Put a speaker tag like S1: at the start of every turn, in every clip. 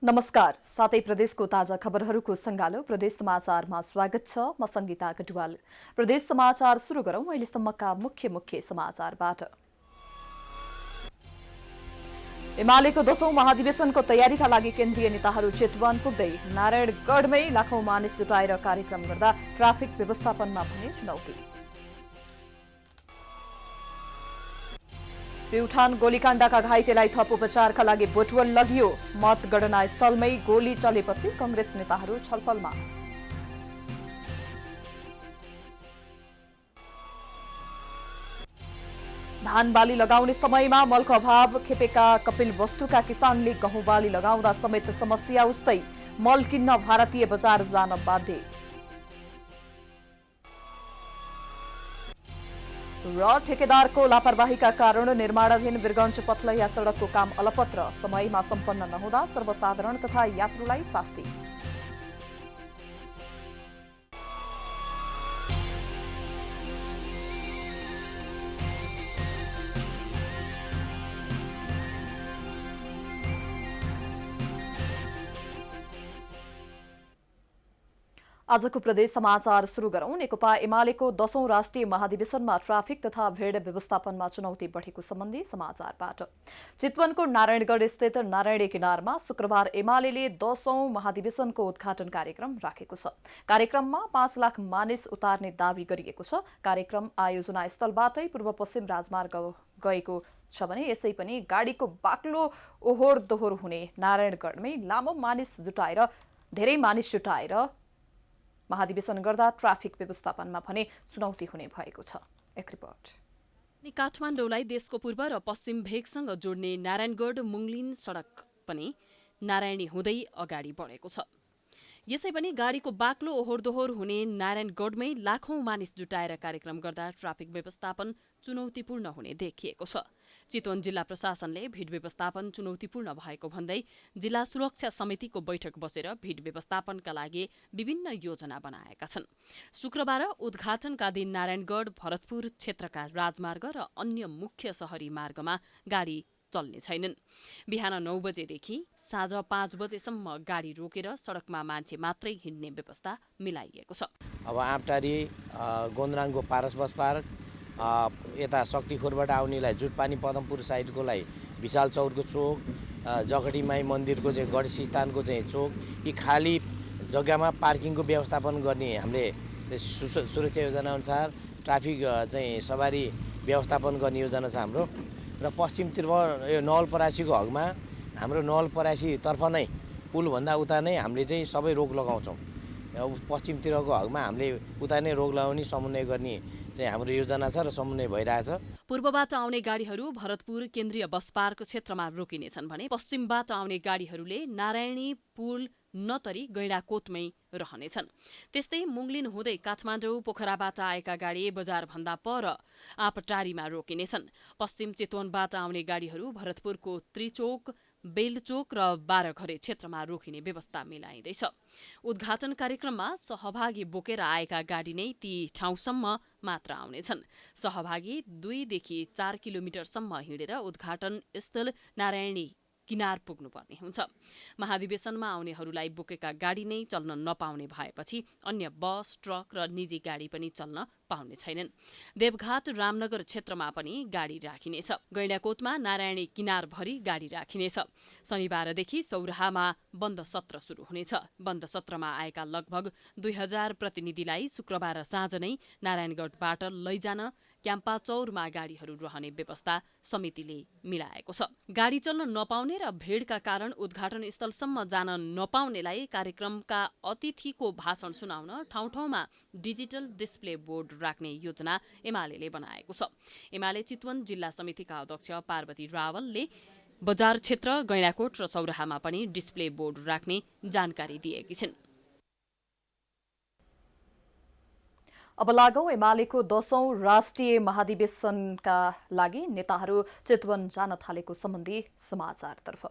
S1: नमस्कार, साथै प्रदेशको ताजा खबरहरूको संगालो प्रदेश समाचारमा स्वागत छ। म संगीता कटुवाल। प्रदेश समाचार सुरु गरौं अहिलेसम्मका मुख्य समाचारबाट। एमालेको 10औं महाधिवेशनको तयारीका लागि केन्द्रीय नेताहरू चितवन पुग्दै नारायणगढमै लाखौं मानिस जुटाएर कार्यक्रम गर्दा ट्राफिक व्यवस्थापनमा भने चुनौती। प्युठान गोलीकाण्डका घाइतेलाई थप उपचारका लागि बुटवल लगियो। मतगणना स्थलमै गोली चलेपछि कंग्रेस नेताहरू छलफलमा। धान बाली लगाउने समयमा मलको अभाव खेपेका कपिल वस्तुका किसानले गहुँ बाली लगाउँदा समेत समस्या उस्तै। मल किन्न भारतीय बजार जान बाध्य। र ठेकेदारको लापरवाहीका कारण निर्माणाधीन वीरगञ्ज पथलैया सड़कको काम अलपत्र। समयमा सम्पन्न नहुँदा सर्वसाधारण तथा यात्रुलाई शास्ति। आजको प्रदेश समाचार सुरु गरौं। नेकपा एमालेको 10औं राष्ट्रिय महाधिवेशनमा ट्राफिक तथा भीड़ व्यवस्थापनमा चुनौती बढेको सम्बन्धी समाचारबाट। चितवनको नारायणगढ स्थित नारायणी किनारमा शुक्रबार एमाले 10औं महाधिवेशनको उद्घाटन कार्यक्रम राखेको छ। कार्यक्रममा 5 लाख मानिस उतार्ने दावी गरिएको छ। कार्यक्रम आयोजना स्थलबाटै पूर्व पश्चिम राजमार्ग गएको छ भने यसै पनि गाडीको बाक्लो ओहोर दोहोर हुने नारायणगढमै धेरै मानिस जुटाएर महाधिवेशन गर्दा ट्राफिक व्यवस्थापनमा भने चुनौती हुने भएको छ। एक रिपोर्ट।
S2: काठमाडौँलाई देशको पूर्व र पश्चिम भेगसँग जोड्ने नारायणगढ मुङलिन सडक पनि नारायणी हुँदै अगाडि बढेको छ। यसै पनि गाडीको बाक्लो ओहोर दोहोर हुने नारायणगढमै लाखौं मानिस जुटाएर कार्यक्रम गर्दा ट्राफिक व्यवस्थापन चुनौतीपूर्ण हुने देखिएको छ। चितवन जिल्ला प्रशासनले भीड़ व्यवस्थापन चुनौतीपूर्ण भएको भन्दै जिल्ला सुरक्षा समितिको बैठक बसेर भीड़ व्यवस्थापनका लागि विभिन्न योजना बनाएका छन्। शुक्रबार उद्घाटनका दिन नारायणगढ भरतपुर क्षेत्रका राजमार्ग र अन्य मुख्य शहरी मार्गमा गाडी चल्ने छैनन्। बिहान 9 बजेदेखि साँझ 5 बजेसम्म गाडी रोकेर सडकमा मान्छे मात्रै हिँड्ने व्यवस्था मिलाइएको छ।
S3: अब आँपटारी गोन्द्राङको पारस बस पार्क यता शक्तिखोरबाट आउनेलाई जुटपानी पदमपुर साइडकोलाई विशाल चौरको चोक जगडीमाई मन्दिरको चाहिँ गणेश स्थानको चाहिँ चोक यी खाली जग्गामा पार्किङको व्यवस्थापन गर्ने हामीले सुरक्षा योजना अनुसार ट्राफिक चाहिँ सवारी व्यवस्थापन गर्ने योजना छ हाम्रो। र पश्चिमतिर यो नवलपरासीको हकमा हाम्रो नवलपरासीतर्फ नै पुलभन्दा उता नै हामीले चाहिँ सबै रोक लगाउँछौँ। पश्चिमतिरको हकमा हामीले उता नै रोक लगाउने समन्वय गर्ने चाहिँ हाम्रो योजना छ र समन्वय भइरहेछ।
S2: पूर्वबाट आउने गाडीहरू भरतपुर केन्द्रीय बस पार्क क्षेत्रमा रोकिनेछन् भने पश्चिमबाट आउने गाडीहरूले नारायणी पुल नतरी गैंडाकोटमै रहनेछन्। त्यस्तै मुङलिन हुँदै काठमाडौँ पोखराबाट आएका गाडी बजारभन्दा पर आँपटारीमा रोकिनेछन्। पश्चिम चितवनबाट आउने गाडीहरू भरतपुरको त्रिचोक बेलचोक र 12 घरे क्षेत्रमा रोकिने व्यवस्था मिलाइँदैछ। उद्घाटन कार्यक्रममा सहभागी बोकेर आएका गाडी नै ती ठाउँसम्म मात्र आउनेछन्। सहभागी 2 देखि 4 किलोमिटरसम्म हिँडेर उद्घाटन स्थल नारायणी किनार पुग्नुपर्ने हुन्छ। महाधिवेशनमा आउनेहरूलाई बोकेका गाडी नै चल्न नपाउने भएपछि अन्य बस, ट्रक र निजी गाडी पनि चल्न पाउने छैनन्। देवघाट रामनगर क्षेत्रमा पनि गाडी राखिनेछ। गैंडाकोटमा नारायणी किनारभरि गाडी राखिनेछ। शनिबारदेखि सौराहामा बन्द सत्र सुरु हुनेछ। बन्द सत्रमा आएका लगभग 2000 प्रतिनिधिलाई शुक्रबार साँझ नै नारायणगढबाट लैजान क्याम्पाचौरमा गाडीहरू रहने व्यवस्था समितिले मिलाएको छ। गाडी चल्न नपाउने र भीड़का कारण उद्घाटन स्थलसम्म जान नपाउनेलाई कार्यक्रमका अतिथिको भाषण सुनाउन ठाउँ ठाउँमा डिजिटल डिस्प्ले बोर्ड राख्ने योजना एमाले बनाएको छ। एमाले चितवन जिल्ला समितिका अध्यक्ष पार्वती रावलले बजार क्षेत्र गैंडाकोट र सौराहामा पनि डिस्प्ले बोर्ड राख्ने जानकारी दिएकी छिन्।
S1: अब लागौं एमालेको 10औं राष्ट्रिय महाधिवेशनका लागि नेताहरू चितवन जान थालेको सम्बन्धी समाचारतर्फ।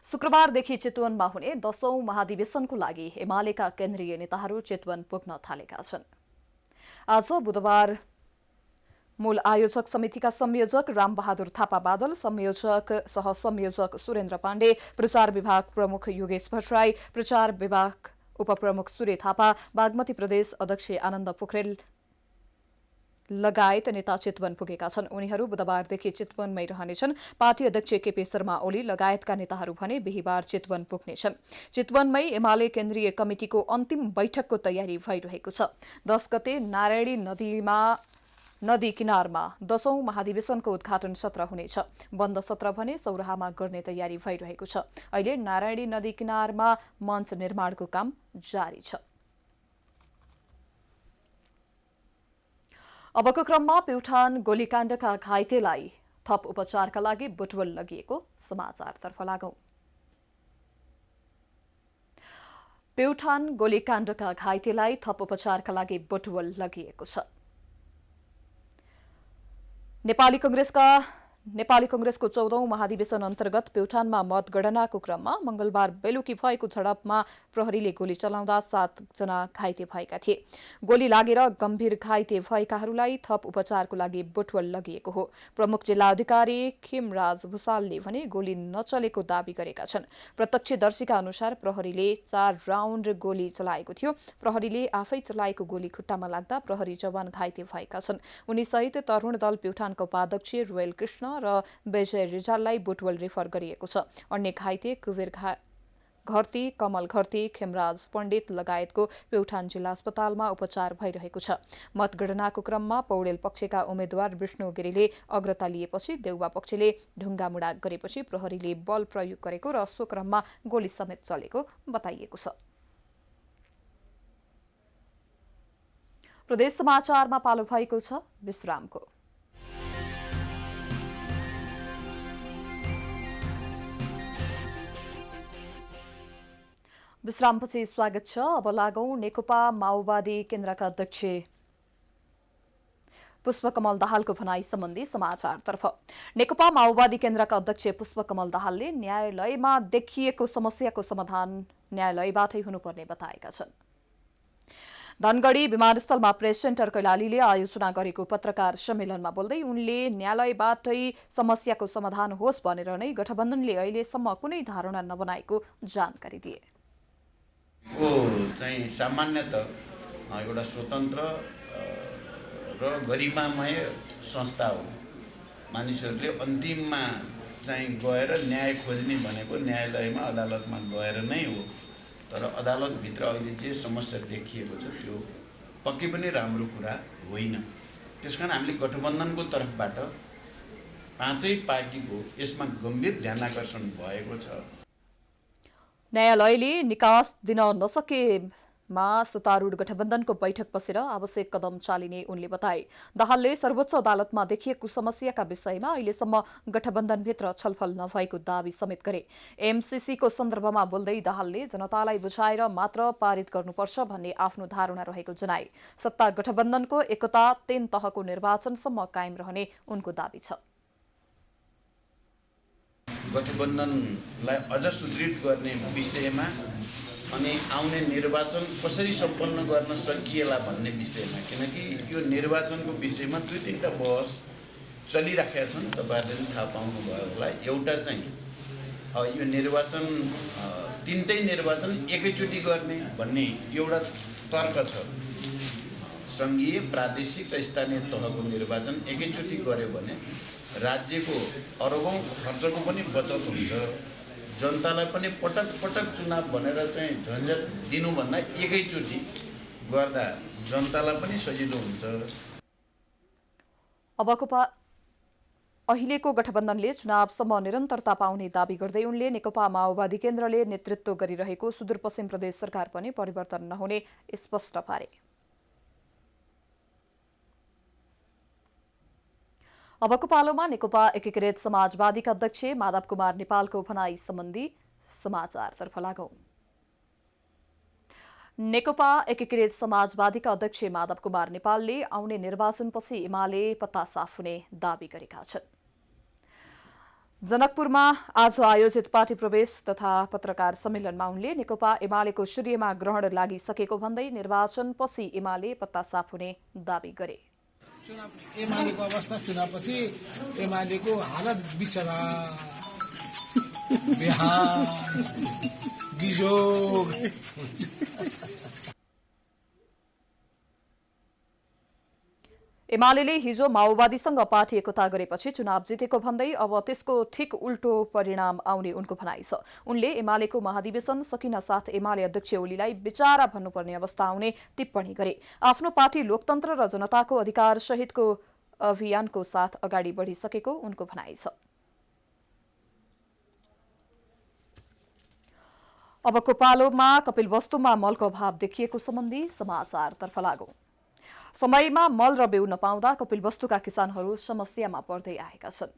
S1: शुक्रबारदेखि चितवनमा हुने 10औं महाधिवेशनको लागि एमालेका केन्द्रीय नेताहरू चितवन पुग्न थालेका छन्। आज बुधबार मूल आयोजक समितिका संयोजक रामबहादुर थापा बादल, सहसंयोजक सुरेन्द्र पाण्डे, प्रचार विभाग प्रमुख योगेश भट्टराई, प्रचार विभाग उपप्रमुख सूर्य थापा, बागमती प्रदेश अध्यक्ष आनन्द पोखरेल लगायत नेता चितवन पुगेका छन्। उनीहरू बुधबारदेखि चितवनमै रहनेछन्। पार्टी अध्यक्ष केपी शर्मा ओली लगायतका नेताहरू भने बिहिबार चितवन पुग्नेछन्। चितवनमै एमाले केन्द्रीय कमिटिको अन्तिम बैठकको तयारी भइरहेको छ। 10 गते नारायणी नदी किनारमा 10औं महाधिवेशनको उद्घाटन सत्र हुनेछ। बन्द सत्र भने सौराहामा गर्ने तयारी भइरहेको छ। अहिले नारायणी नदी किनारमा मञ्च निर्माणको काम जारी छ। अबको क्रममा प्युठान गोलीकाण्डका घाइतेलाई थप उपचारका लागि बुटवल लगिएको समाचारतर्फ लागौं। प्युठान गोलीकाण्डका घाइतेलाई थप उपचारका लागि बुटवल लगिएको छ। नेपाली कंग्रेसको 14औं महाधिवेशन अन्तर्गत प्युठानमा मतगणनाको क्रममा मंगलबार बेलुकी भएको झडपमा प्रहरीले गोली चलाउँदा 7 जना घाइते भएका थिए। गोली लागेर गम्भीर घाइते भएकाहरूलाई थप उपचारको लागि बुटवल लगिएको हो। प्रमुख जिल्ला अधिकारी खिमराज भुसालले भने गोली नचलेको दावी गरेका छन्। प्रत्यक्षदर्शीका अनुसार प्रहरीले 4 राउन्ड गोली चलाएको थियो। प्रहरीले आफै चलाएको गोली खुट्टामा लाग्दा प्रहरी जवान घाइते भएका छन्। उनीसहित तरुण दल प्युठानका उपाध्यक्ष रोयल कृष्ण र विजय रिजाललाई बुटवल रेफर गरिएको छ। अन्य घाइते कुबेर घरती, कमल घरती, खेमराज पण्डित लगायतको प्युठान जिल्ला अस्पतालमा उपचार भइरहेको छ। मतगणनाको क्रममा पौडेल पक्षका उम्मेद्वार विष्णु गिरीले अग्रता लिएपछि देउवा पक्षले ढुङ्गामुढा गरेपछि प्रहरीले बल प्रयोग गरेको र सो क्रममा गोली समेत चलेको बताइएको छ। प्रदेश समाचारमा पालो भएको छ विश्रामको। विश्रामपछि स्वागत छ। अब लागौं नेकपा माओवादी केन्द्रका अध्यक्ष पुष्पकमल दाहालको भनाई सम्बन्धी समाचारतर्फ। नेकपा माओवादी केन्द्रका अध्यक्ष पुष्पकमल दाहालले न्यायालयमा देखिएको समस्याको समाधान न्यायालयबाटै हुनुपर्ने बताएका छन्। धनगढी विमानस्थलमा प्रेस सेन्टर कैलालीले आयोजना गरेको पत्रकार सम्मेलनमा बोल्दै उनले न्यायालयबाटै समस्याको समाधान होस् भनेर नै गठबन्धनले अहिलेसम्म कुनै धारणा नबनाएको जानकारी दिए।
S4: वो चाहिँ सामान्यतः एउटा स्वतन्त्र र गरिमामय संस्था हो। मानिसहरूले अन्तिममा चाहिँ गएर न्याय खोज्ने भनेको न्यायालयमा अदालतमा गएर नै हो। तर अदालतभित्र अहिले जे समस्या देखिएको छ त्यो पक्कै पनि राम्रो कुरा होइन। त्यसकारण हामीले गठबन्धनको तर्फबाट पाँचै पार्टीको यसमा गम्भीर ध्यानाकर्षण भएको छ।
S1: न्यायालयले निकास दिन नसकेमा सत्तारूढ गठबन्धनको बैठक बसेर आवश्यक कदम चालिने उनले बताए। दाहालले सर्वोच्च अदालतमा देखिएको समस्याका विषयमा अहिलेसम्म गठबन्धनभित्र छलफल नभएको दावी समेत गरे। एमसीसीको सन्दर्भमा बोल्दै दाहालले जनतालाई बुझाएर मात्र पारित गर्नुपर्छ भन्ने आफ्नो धारणा रहेको जनाए। सत्ता गठबन्धनको एकता 3 तहको निर्वाचनसम्म कायम रहने उनको दावी छ।
S4: गठबन्धनलाई अझ सुदृढ गर्ने विषयमा अनि आउने निर्वाचन कसरी सम्पन्न गर्न सकिएला भन्ने विषयमा, किनकि यो निर्वाचनको विषयमा 2-3टा बहस चलिराखेका छन्। तपाईँहरूले पनि थाहा पाउनुभयो होला। एउटा चाहिँ यो निर्वाचन 3टै निर्वाचन एकैचोटि गर्ने भन्ने एउटा तर्क छ। सङ्घीय, प्रादेशिक र स्थानीय तहको निर्वाचन एकैचोटि गर्यो भने राज्यको अरबौं खर्चको पनि बचत हुन्छ। जनतालाई पनि पटक पटक चुनाव भनेर चाहिँ झन्झट दिनुभन्दा एकैचोटि गर्दा जनतालाई पनि सजिलो हुन्छ।
S1: अहिलेको गठबन्धनले चुनावसम्म निरन्तरता पाउने दावी गर्दै उनले नेकपा माओवादी केन्द्रले नेतृत्व गरिरहेको सुदूरपश्चिम प्रदेश सरकार पनि परिवर्तन नहुने स्पष्ट पारे। अबको पालोमा नेकपा एकीकृत समाजवादीका अध्यक्ष माधव कुमार नेपालको भनाई सम्बन्धी समाचारतर्फ लागौं। नेकपा एकीकृत समाजवादीका अध्यक्ष माधव कुमार नेपालले आउने निर्वाचनपछि एमाले पत्ता साफ हुने दावी गरेका छन्। जनकपुरमा आज आयोजित पार्टी प्रवेश तथा पत्रकार सम्मेलनमा उनले नेकपा एमालेको सूर्यमा ग्रहण लागिसकेको भन्दै निर्वाचनपछि एमाले पत्ता साफ हुने दावी गरे।
S5: एमालेको अवस्था चुनावपछि एमालेको हालत बिचरा बिहार बिजोग।
S1: एमाले हिजो माओवादीसँग पार्टी एकता गरेपछि चुनाव जितेको भन्दै अब त्यसको ठिक उल्टो परिणाम आउने उनको भनाइ छ। उनले एमालेको महाधिवेशन सकिन साथ एमाले अध्यक्ष ओलीलाई विचारा भन्नुपर्ने अवस्था आउने टिप्पणी गरे। आफ्नो पार्टी लोकतन्त्र र जनताको अधिकार सहितको अभियानको साथ अगाडि बढिसकेको उनको भनाइ छ। अबको पालोमा कपिलवस्तुमा मलको अभाव देखिएको सम्बन्धी समाचारतर्फ लागौं। समयमा मल र बेउ नपाउँदा कपिलवस्तुका किसानहरू समस्यामा पर्दै आएका छन्।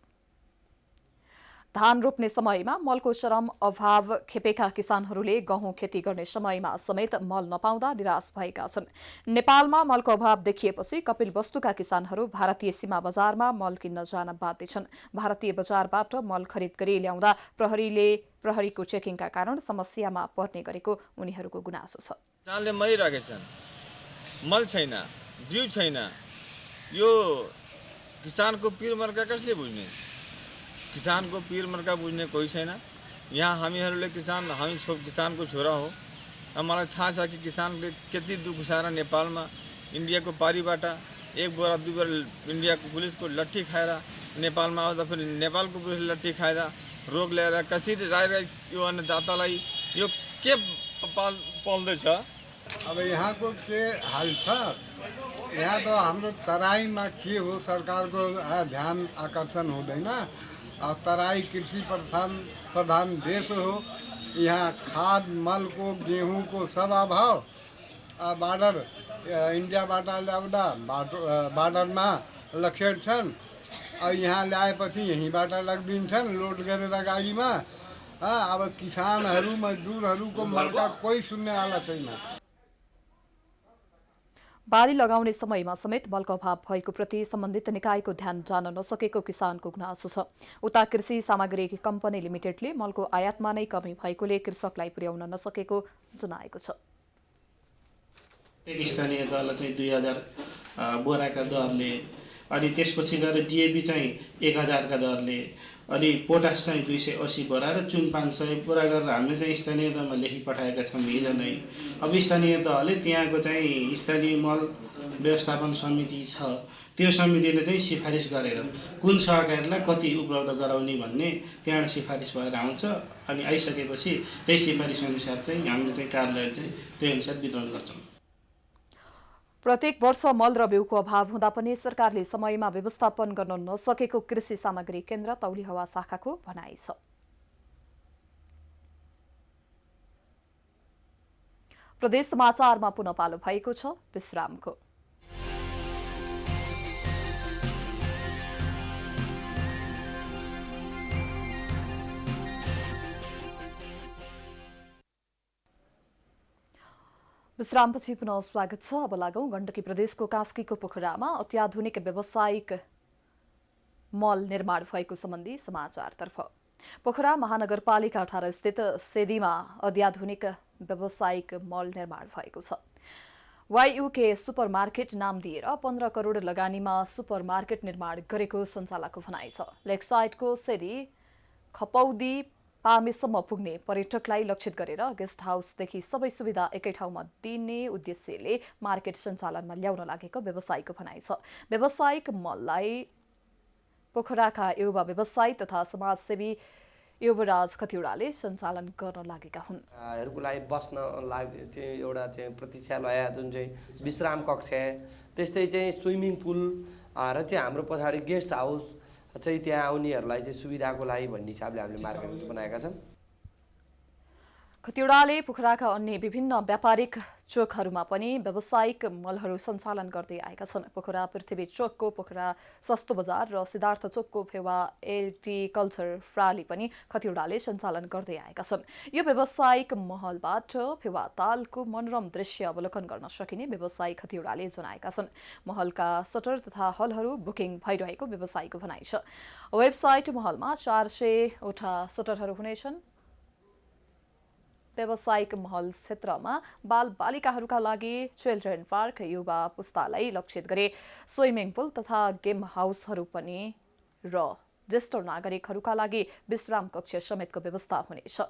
S1: धान रोप्ने समयमा मलको चरम अभाव खेपेका किसानहरूले गहुँ खेती गर्ने समयमा समेत मल नपाउँदा निराश भएका छन्। नेपालमा मलको अभाव देखिएपछि कपिलवस्तुका किसानहरू भारतीय सीमा बजारमा मल किन्न जान बाध्य छन्। भारतीय बजारबाट मल खरिद गरी ल्याउँदा प्रहरीको चेकिङका कारण समस्यामा पर्ने गरेको उनीहरूको गुनासो छ।
S6: किसानले मरिरहेछन्, मल छैन, बिउ छैन। यो किसानको पीर मर्का कसले बुझ्ने? किसानको पीर मर्का बुझ्ने कोही छैन। यहाँ हामी किसानको छोरा हो। मलाई थाहा छ कि किसानले कति दुख उठाएर नेपालमा इन्डियाको पारीबाट एक बोरा दुई बोरा इन्डियाको पुलिसको लट्ठी खाएर नेपालमा आउँदा फेरि नेपालको पुलिसले लट्ठी खाएर रोग ल्याएर कसरी राई यो अन्नदातालाई यो के पाल्दैछ?
S7: अब यहाँको के हाल छ? यहाँ त हाम्रो तराईमा के हो, सरकारको ध्यान आकर्षण हुँदैन। तराई कृषि प्रधान देश हो। यहाँ खाद मलको गेहूँको सब अभाव। बार्डर इन्डियाबाट ल्याउँदा बार्डरमा लखेट्छन्। यहाँ ल्याएपछि यहीँबाट लगिदिन्छन् लोड गरेर गाडीमा। अब किसानहरू मजदुरहरूको मर्का कोही सुन्नेवाला छैन।
S1: बाली लगाउने समयमा समेत मलको अभाव भएको प्रति सम्बन्धित निकायको ध्यान जान नसकेको किसानको गुनासो छ। उता कृषि सामग्री कम्पनी लिमिटेडले मलको आयातमा नै कमी भएकोले कृषकलाई पुर्याउन नसकेको जनाएको छ।
S8: एक स्थानीय दल चाहिँ 2000 बोराका दरले, अनि त्यसपछि गएर डिएपी चाहिँ 1000 का दरले, अनि पोटास चाहिँ 280 बोरा र चुन 500 बोरा गरेर हामीले चाहिँ स्थानीय तहमा लेखी पठाएका छौँ हिजो नै। अब स्थानीय तहले त्यहाँको चाहिँ स्थानीय मल व्यवस्थापन समिति छ, त्यो समितिले चाहिँ सिफारिस गरेर कुन सहकारीलाई कति उपलब्ध गराउने भन्ने त्यहाँबाट सिफारिस भएर आउँछ। अनि आइसकेपछि त्यही सिफारिस अनुसार चाहिँ हामीले चाहिँ कार्यालय चाहिँ त्यही अनुसार वितरण गर्छौँ।
S1: प्रत्येक वर्ष मल र बेउको अभाव हुँदा पनि सरकारले समयमा व्यवस्थापन गर्न नसकेको कृषि सामग्री केन्द्र तौलिहवा शाखाको भनाइ छ। प्रदेश समाचारमा पुनः पालो भएको छ विश्रामको। विश्रामपछि पुनः स्वागत छ। अब लागौं गण्डकी प्रदेशको कास्कीको पोखरामा अत्याधुनिक व्यावसायिक मल निर्माण भएको सम्बन्धी समाचारतर्फ। पोखरा महानगरपालिका 18 स्थित सेदीमा अत्याधुनिक व्यावसायिक मल निर्माण भएको छ। वाईयूके सुपरमार्केट नाम दिएर 15 करोड लगानीमा सुपरमार्केट निर्माण गरेको सञ्चालकको भनाइ छ। लेकसाइडको सेदी खपौदी पामेसम्म पुग्ने पर्यटकलाई लक्षित गरेर गेस्ट हाउसदेखि सबै सुविधा एकै ठाउँमा दिने उद्देश्यले मार्केट सञ्चालनमा ल्याउन लागेको व्यवसायीको भनाइ छ। व्यावसायिक मललाई पोखराका युवा व्यवसायी तथा समाजसेवी युवराज खतिवडाले सञ्चालन गर्न लागेका हुन्।
S9: हरूको लागि बस्न लागि चाहिँ एउटा चाहिँ प्रतीक्षालय जुन चाहिँ विश्राम कक्ष, त्यस्तै चाहिँ स्विमिङ पुल र चाहिँ हाम्रो पछाडि गेस्ट हाउस चाहिँ त्यहाँ आउनेहरूलाई चाहिँ सुविधाको लागि भन्ने हिसाबले हामीले मार्केट बनाएका छौँ।
S1: खतिवडाले पोखराका अन्य विभिन्न व्यापारिक चोकहरूमा पनि व्यावसायिक मलहरू सञ्चालन गर्दै आएका छन्। पोखरा पृथ्वी चोकको पोखरा सस्तो बजार र सिद्धार्थ चोकको फेवा एग्रिकल्चर फ्राली पनि खतिवडाले सञ्चालन गर्दै आएका छन्। यो व्यावसायिक महलबाट फेवा तालको मनोरम दृश्य अवलोकन गर्न सकिने व्यवसायी खतिवडाले जनाएका छन्। महलका सटर तथा हलहरू बुकिङ भइरहेको व्यवसायीको भनाइ छ। वेबसाइट महलमा 400 वटा सटरहरू हुनेछन्। व्यावसायिक महल क्षेत्रमा बालबालिकाहरूका लागि चिल्ड्रेन पार्क, युवा पुस्तालाई लक्षित गरी स्विमिङ पुल तथा गेम हाउसहरू पनि र ज्येष्ठ नागरिकहरूका लागि विश्राम कक्ष समेतको व्यवस्था हुनेछ।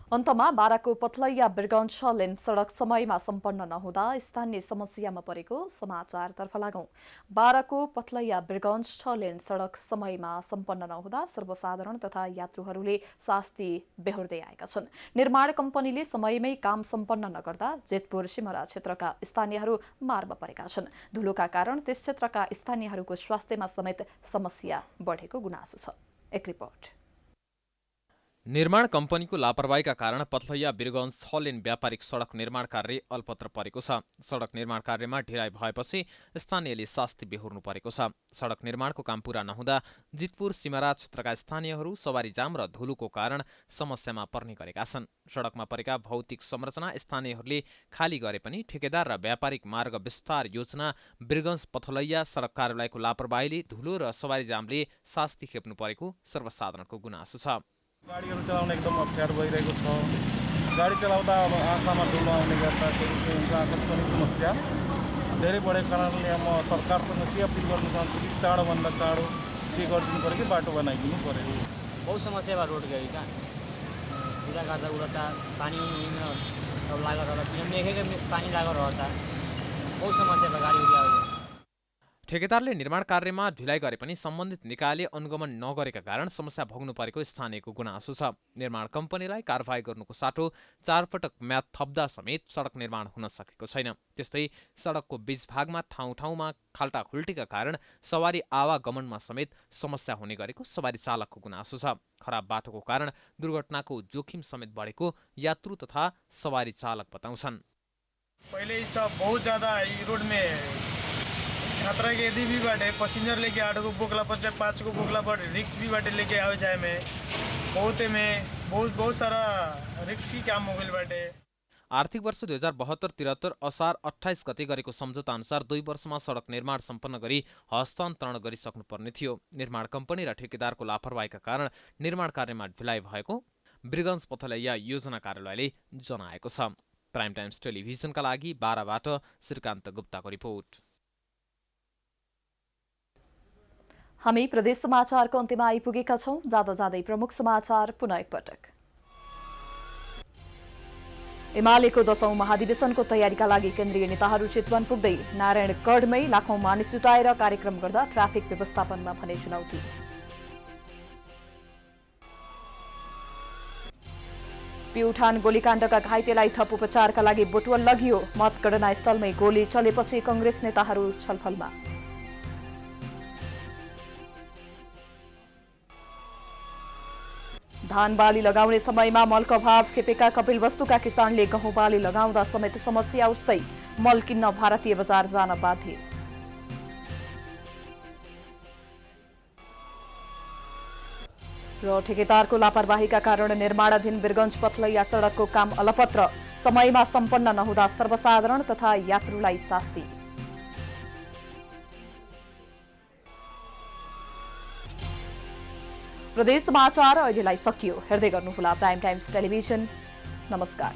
S1: अन्तमा बाराको पथलैया बिरगञ्ज 6 लेन सडक समयमा सम्पन्न नहुँदा स्थानीय समस्यामा परेको समाचारतर्फ लागौं। बाराको पथलैया बिरगञ्ज 6 लेन सडक समयमा सम्पन्न नहुँदा सर्वसाधारण तथा यात्रुहरूले शास्ति बेहोर्दै आएका छन्। निर्माण कम्पनीले समयमै काम सम्पन्न नगर्दा जेतपुर सिमरा क्षेत्रका स्थानीयहरू मारमा परेका छन्। धुलोका कारण त्यस क्षेत्रका स्थानीयहरूको स्वास्थ्यमा समेत समस्या बढेको गुनासो छ। एक रिपोर्ट।
S10: निर्माण कम्पनीको लापरवाहीका कारण पथलैया बिरगञ्ज 6 लेन व्यापारिक सडक निर्माण कार्य अल्पत्र परेको छ। सडक निर्माण कार्यमा ढिलाइ भएपछि स्थानीयले शास्ति बेहोर्नु परेको छ। सडक निर्माणको काम पूरा नहुँदा जितपुर सिमरा क्षेत्रका स्थानीयहरू सवारी जाम र धुलोको कारण समस्यामा पर्ने गरेका छन्। सडकमा परेका भौतिक संरचना स्थानीयहरूले खाली गरे पनि ठेकेदार र व्यापारिक मार्ग विस्तार योजना बिरगञ्ज पथलैया सडक कार्यालयको लापरवाहीले धुलो र सवारी जामले शास्ति खेप्नु परेको सर्वसाधारणको गुनासो छ।
S11: गाडीहरू चलाउन एकदम अप्ठ्यारो भइरहेको छ। गाडी चलाउँदा अब आँखामा धुलो आउने गर्छ, फेरि हुन्छ आँखाको पनि समस्या धेरै बढेको कारणले म सरकारसँग के अपिल गर्न चाहन्छु कि चाँडोभन्दा चाँडो के गरिदिनु पऱ्यो कि बाटो बनाइदिनु पऱ्यो।
S12: बहुत समस्या बा रोड के का पूरा गर्दा उडता पानी अब लागत रहता बिना मेघे के पानी लागत रहता बहुत समस्या बा गाडी उडी आउँछ।
S10: ठेकेदारले निर्माण कार्यमा ढिलाइ गरे पनि सम्बन्धित निकायले अनुगमन नगरेका कारण समस्या भोग्नु परेको स्थानीयको गुनासो छ। निर्माण कम्पनीलाई कारबाही गर्नुको साटो 4 पटक म्याद थप्दा समेत सडक निर्माण हुन सकेको छैन। त्यस्तै सडकको बीच भागमा ठाउँ-ठाउँमा खाल्टाखुल्टीका कारण सवारी आवागमनमा समेत समस्या हुने गरेको सवारी चालकको गुनासो छ। खराब बाटोको कारण दुर्घटनाको जोखिम समेत बढेको यात्रु तथा सवारी चालक बताउँछन्।
S11: पहले सब बहुत ज्यादा रोड में खतरा के यदि भी बाटे पैसेंजर लेके 8 को बोकला पर 5 को बोकला पर रिक्स भी बाटे लेके आवे जाए में बहुत सारा रिक्सी काम हो गइल बाटे।
S10: आर्थिक वर्ष 2072-73 असार 28 गते गरेको सम्झौता अनुसार 2 वर्षमा सडक निर्माण सम्पन्न गरी हस्तान्तरण गरिसक्नुपर्ने थियो। निर्माण कम्पनी र ठेकेदारको लापरवाहीका कारण निर्माण कार्यमा ढिलाइ भएको बिरगञ्ज पथलैया योजना कार्यालयले जनाएको छ। प्राइम टाइम्स टेलिभिजनका लागि बाराबाट श्रीकान्त गुप्ताको रिपोर्ट।
S1: हामी प्रदेश समाचारको अन्त्यमा आइपुगेका छौं। जाँदा जाँदै प्रमुख समाचार पुनः एकपटक। एमालेको 10औं महाधिवेशनको तयारीका लागि केन्द्रीय नेताहरू चितवन पुग्दै नारायणगढमै लाखौं मानिस जुटाएर कार्यक्रम गर्दा ट्राफिक व्यवस्थापनमा भने चुनौती। प्युठान गोलीकाण्डका घाइतेलाई थप उपचारका लागि बुटवल लगियो। मतगणना स्थलमै गोली चलेपछि कंग्रेस नेताहरू छलफलमा। धान बाली लगाउने समयमा मलको अभाव खेपेका कपिलवस्तुका किसानले गहुँ बाली लगाउँदा समेत समस्या उस्तै। मल किन्न भारतीय बजार जान बाध्य। र ठेकेदारको लापरवाहीका कारण निर्माणाधीन बिरगञ्ज पथलैया सडकको काम अलपत्र। समयमा सम्पन्न नहुँदा सर्वसाधारण तथा यात्रुलाई शास्ति। प्रदेश समाचार अहिलेलाई सकियो। हेर्दै गर्नुहोला प्राइम टाइम्स टेलिभिजन। नमस्कार।